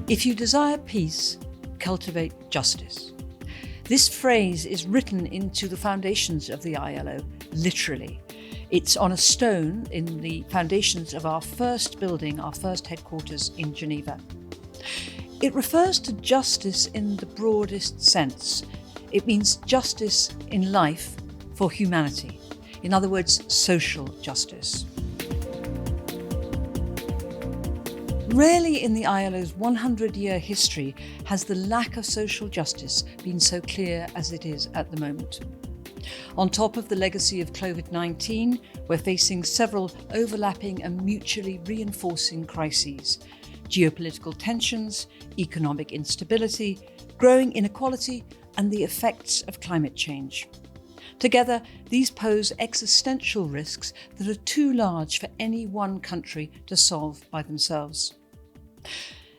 If you desire peace, cultivate justice. This phrase is written into the foundations of the ILO, literally. It's on a stone in the foundations of our first building, our first headquarters in Geneva. It refers to justice in the broadest sense. It means justice in life for humanity. In other words, social justice. Rarely in the ILO's 100-year history has the lack of social justice been so clear as it is at the moment. On top of the legacy of COVID-19, we're facing several overlapping and mutually reinforcing crises: geopolitical tensions, economic instability, growing inequality, and the effects of climate change. Together, these pose existential risks that are too large for any one country to solve by themselves.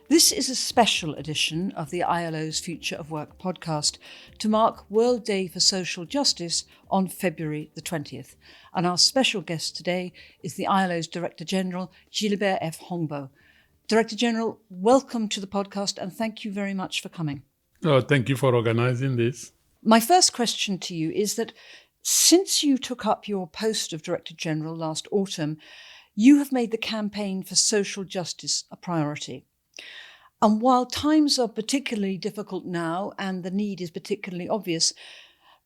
This is a special edition of the ILO's Future of Work podcast to mark World Day for Social Justice on February the 20th. And our special guest today is the ILO's Director-General, Gilbert F Houngbo. Director-General, welcome to the podcast and thank you very much for coming. Oh, thank you for organizing this. My first question to you is that since you took up your post of Director-General last autumn, you have made the campaign for social justice a priority. And while times are particularly difficult now and the need is particularly obvious,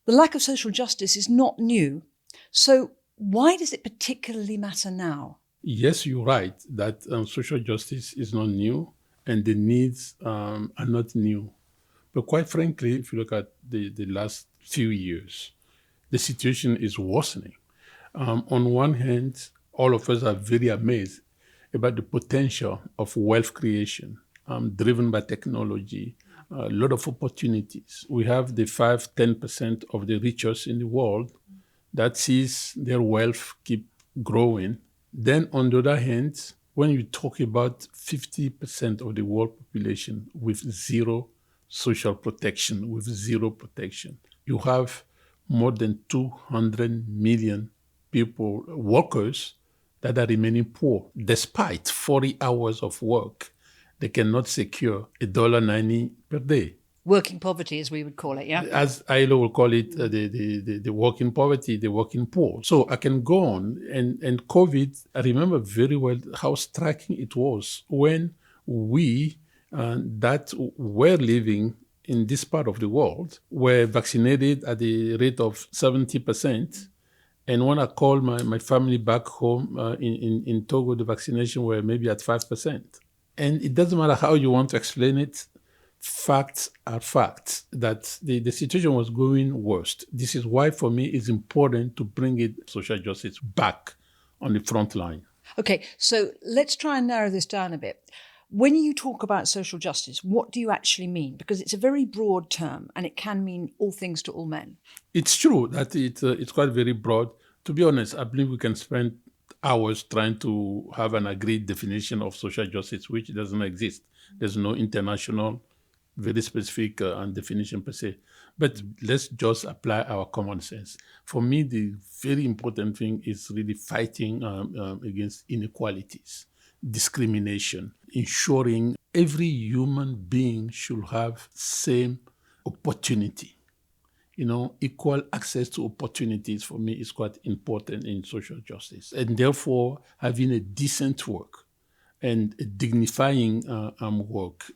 the lack of social justice is not new. So why does it particularly matter now? Yes, you're right that social justice is not new and the needs are not new. But quite frankly, if you look at the last few years, the situation is worsening. On one hand, all of us are very amazed about the potential of wealth creation driven by technology, a lot of opportunities. We have the 5-10% of the richest in the world that sees their wealth keep growing. Then on the other hand, when you talk about 50% of the world population with zero social protection, you have more than 200 million people, workers, that are remaining poor. Despite 40 hours of work, they cannot secure $1.90 per day. Working poverty, as we would call it, yeah? As ILO will call it, the working poverty, the working poor. So I can go on. And COVID, I remember very well how striking it was when we that were living in this part of the world were vaccinated at the rate of 70%. And when I called my family back home in Togo, the vaccination were maybe at 5%. And it doesn't matter how you want to explain it, facts are facts, that the situation was going worst. This is why, for me, it's important to bring social justice back on the front line. Okay, so let's try and narrow this down a bit. When you talk about social justice, what do you actually mean? Because it's a very broad term and it can mean all things to all men. It's true that it's quite very broad. To be honest, I believe we can spend hours trying to have an agreed definition of social justice, which doesn't exist. There's no international, very specific definition per se. But let's just apply our common sense. For me, the very important thing is really fighting against inequalities, discrimination, ensuring every human being should have same opportunity. Equal access to opportunities for me is quite important in social justice. And therefore, having a decent work and a dignifying work,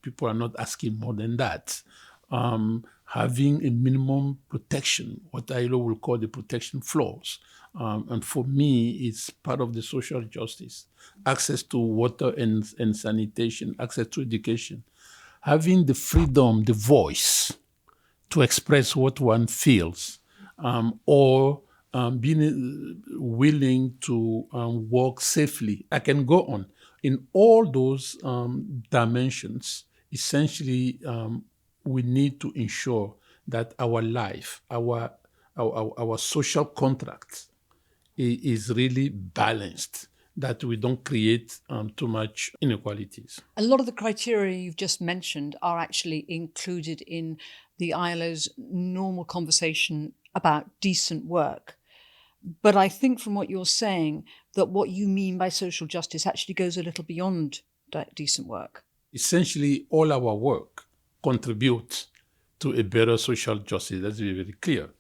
people are not asking more than that. Having a minimum protection, what ILO will call the protection floors. And for me, it's part of the social justice. Access to water and sanitation, access to education. Having the freedom, the voice to express what one feels, or being willing to work safely. I can go on. In all those dimensions, essentially, we need to ensure that our life, our social contract is really balanced, that we don't create too much inequalities. A lot of the criteria you've just mentioned are actually included in the ILO's normal conversation about decent work. But I think from what you're saying that what you mean by social justice actually goes a little beyond decent work. Essentially, all our work contributes to a better social justice. Let's be very clear.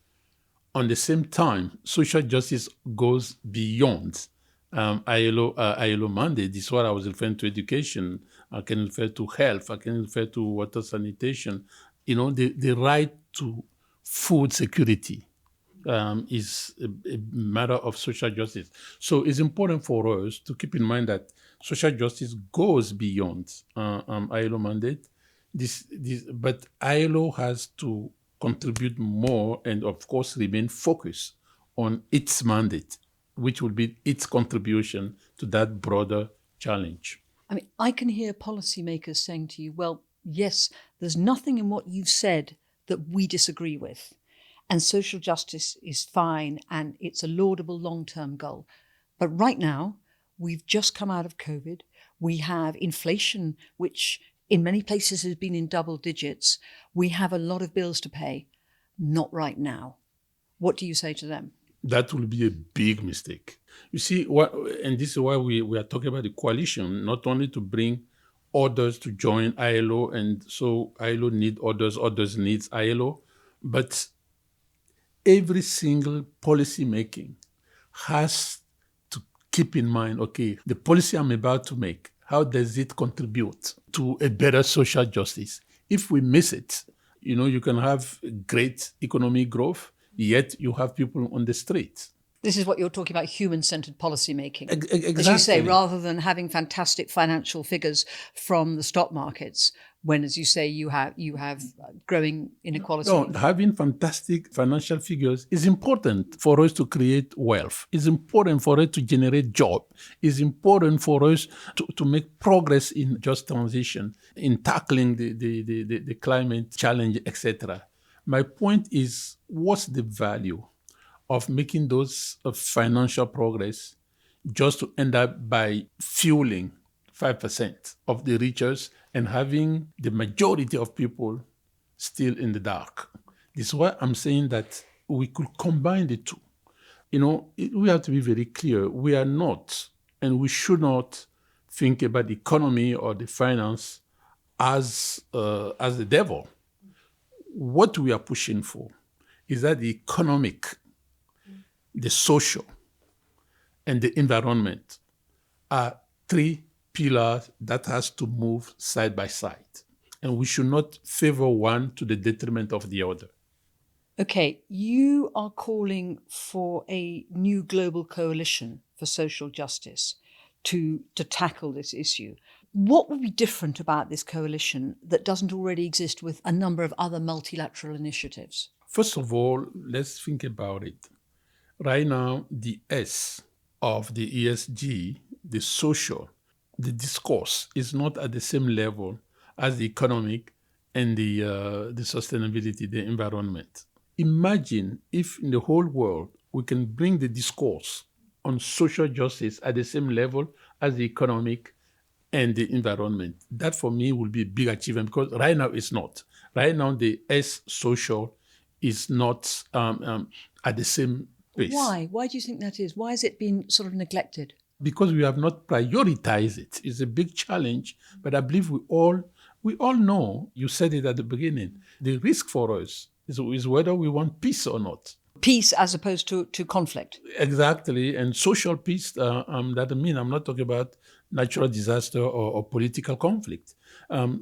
On the same time, social justice goes beyond ILO mandate. This is what I was referring to education. I can refer to health. I can refer to water sanitation. The right to food security is a matter of social justice. So it's important for us to keep in mind that social justice goes beyond ILO mandate. But ILO has to contribute more and, of course, remain focused on its mandate, which will be its contribution to that broader challenge. I mean, I can hear policymakers saying to you, well, yes, there's nothing in what you've said that we disagree with. And social justice is fine and it's a laudable long-term goal. But right now, we've just come out of COVID. We have inflation, which in many places has been in double digits. We have a lot of bills to pay. Not right now. What do you say to them? That will be a big mistake. You see, and this is why we are talking about the coalition, not only to bring others to join ILO, and so ILO need others needs ILO, but every single policy making has to keep in mind, okay, the policy I'm about to make, how does it contribute to a better social justice? If we miss it, you can have great economic growth, yet you have people on the streets. This is what you're talking about, human-centered policy making. Exactly. As you say, rather than having fantastic financial figures from the stock markets, when, as you say, you have growing inequality. No, having fantastic financial figures is important for us to create wealth. It's important for us to generate jobs. It's important for us to make progress in just transition, in tackling the climate challenge, etc. My point is, what's the value of making those financial progress just to end up by fueling 5% of the richest and having the majority of people still in the dark? This is why I'm saying that we could combine the two. We have to be very clear. We are not, and we should not think about the economy or the finance as the devil. What we are pushing for is that the economic, the social, and the environment are three pillars that has to move side by side. And we should not favor one to the detriment of the other. Okay, you are calling for a new global coalition for social justice to tackle this issue. What would be different about this coalition that doesn't already exist with a number of other multilateral initiatives? First of all, let's think about it. Right now, the S of the ESG, the social, the discourse is not at the same level as the economic and the sustainability, the environment. Imagine if in the whole world we can bring the discourse on social justice at the same level as the economic and the environment. That for me will be a big achievement, because right now it's not. Right now the S social is not at the same pace. Why? Why do you think that is? Why has it been sort of neglected? Because we have not prioritized it. It's a big challenge, but I believe we all know, you said it at the beginning, the risk for us is whether we want peace or not. Peace as opposed to conflict. Exactly, and social peace, that mean I'm not talking about natural disaster or political conflict.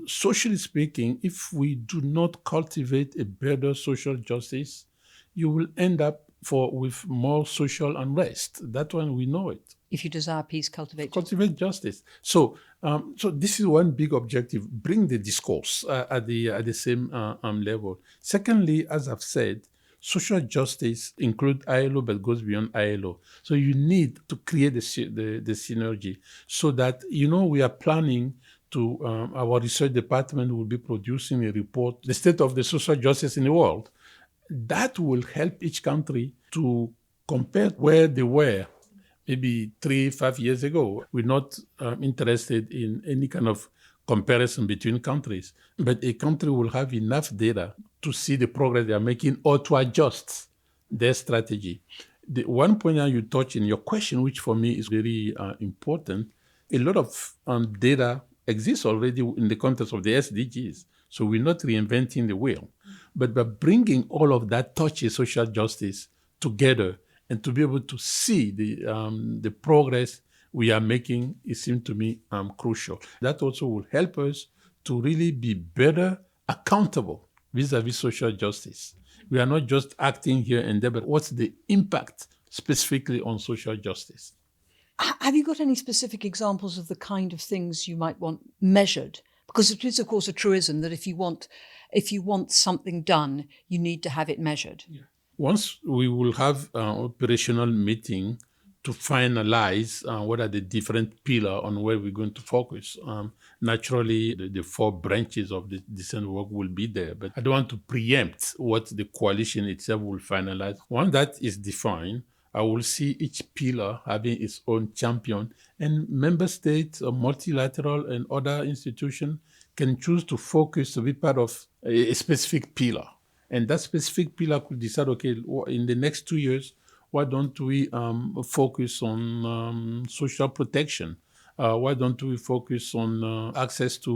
Socially speaking, if we do not cultivate a better social justice, you will end up with more social unrest. That one, we know it. If you desire peace, cultivate justice. So this is one big objective: bring the discourse at the same level. Secondly, as I've said, social justice includes ILO, but goes beyond ILO. So you need to create the synergy, so that we are planning to. Our research department will be producing a report, the state of the social justice in the world. That will help each country to compare where they were maybe 3-5 years ago. We're not interested in any kind of comparison between countries, but a country will have enough data to see the progress they are making or to adjust their strategy. The one point that you touched in your question, which for me is very important, a lot of data exists already in the context of the SDGs. So we're not reinventing the wheel. But by bringing all of that touchy social justice together and to be able to see the progress we are making, it seems to me crucial. That also will help us to really be better accountable vis-a-vis social justice. We are not just acting here and there, but what's the impact specifically on social justice? Have you got any specific examples of the kind of things you might want measured? Because it is, of course, a truism that if you want something done, you need to have it measured. Yeah. Once we will have an operational meeting to finalize what are the different pillars on where we're going to focus. Naturally, the 4 branches of the decent work will be there, but I don't want to preempt what the coalition itself will finalize. Once that is defined, I will see each pillar having its own champion, and member states, multilateral and other institutions can choose to focus to be part of a specific pillar. And that specific pillar could decide, okay, in the next 2 years, why don't we focus on social protection? Why don't we focus on access to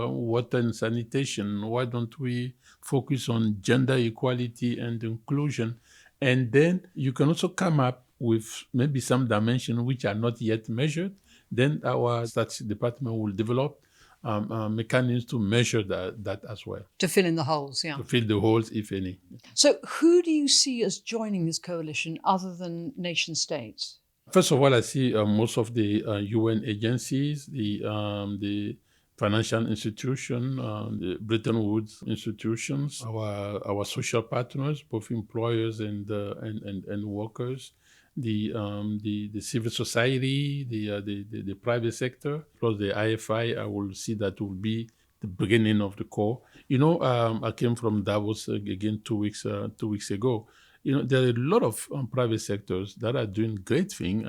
water and sanitation? Why don't we focus on gender equality and inclusion? And then you can also come up with maybe some dimensions which are not yet measured. Then our statistics department will develop mechanisms to measure that as well. To fill in the holes, yeah. To fill the holes, if any. So who do you see as joining this coalition other than nation states? First of all, I see most of the UN agencies, the financial institution, the Bretton Woods institutions, our social partners, both employers and workers, the civil society, the private sector, plus the IFI. I will see that will be the beginning of the core. I came from Davos again 2 weeks ago. There are a lot of private sectors that are doing great things.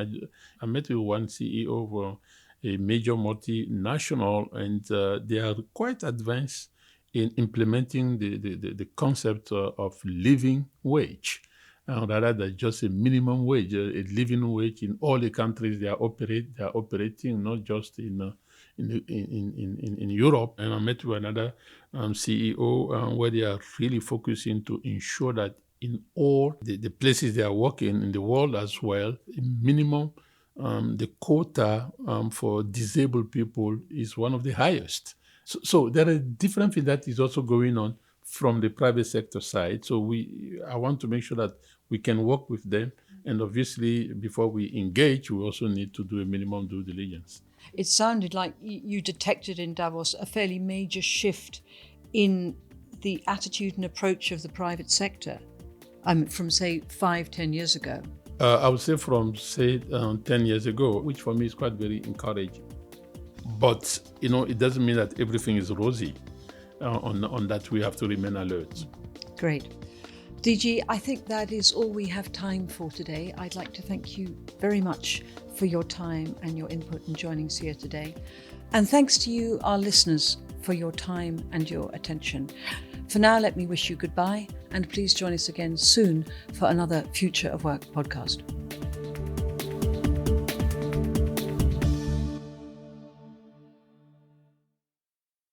I met with one CEO of a major multinational, and they are quite advanced in implementing the concept of living wage. Rather than just a minimum wage, a living wage in all the countries they are operating, not just in Europe. And I met with another CEO where they are really focusing to ensure that in all the places they are working in the world as well, minimum the quota for disabled people is one of the highest. So there are different things that is also going on from the private sector side. So I want to make sure that we can work with them. And obviously, before we engage, we also need to do a minimum due diligence. It sounded like you detected in Davos a fairly major shift in the attitude and approach of the private sector from, say, 5-10 years ago. I would say from, 10 years ago, which for me is quite very encouraging. But, it doesn't mean that everything is rosy. On that, we have to remain alert. Great. DG, I think that is all we have time for today. I'd like to thank you very much for your time and your input in joining us here today. And thanks to you, our listeners, for your time and your attention. For now, let me wish you goodbye, and please join us again soon for another Future of Work podcast.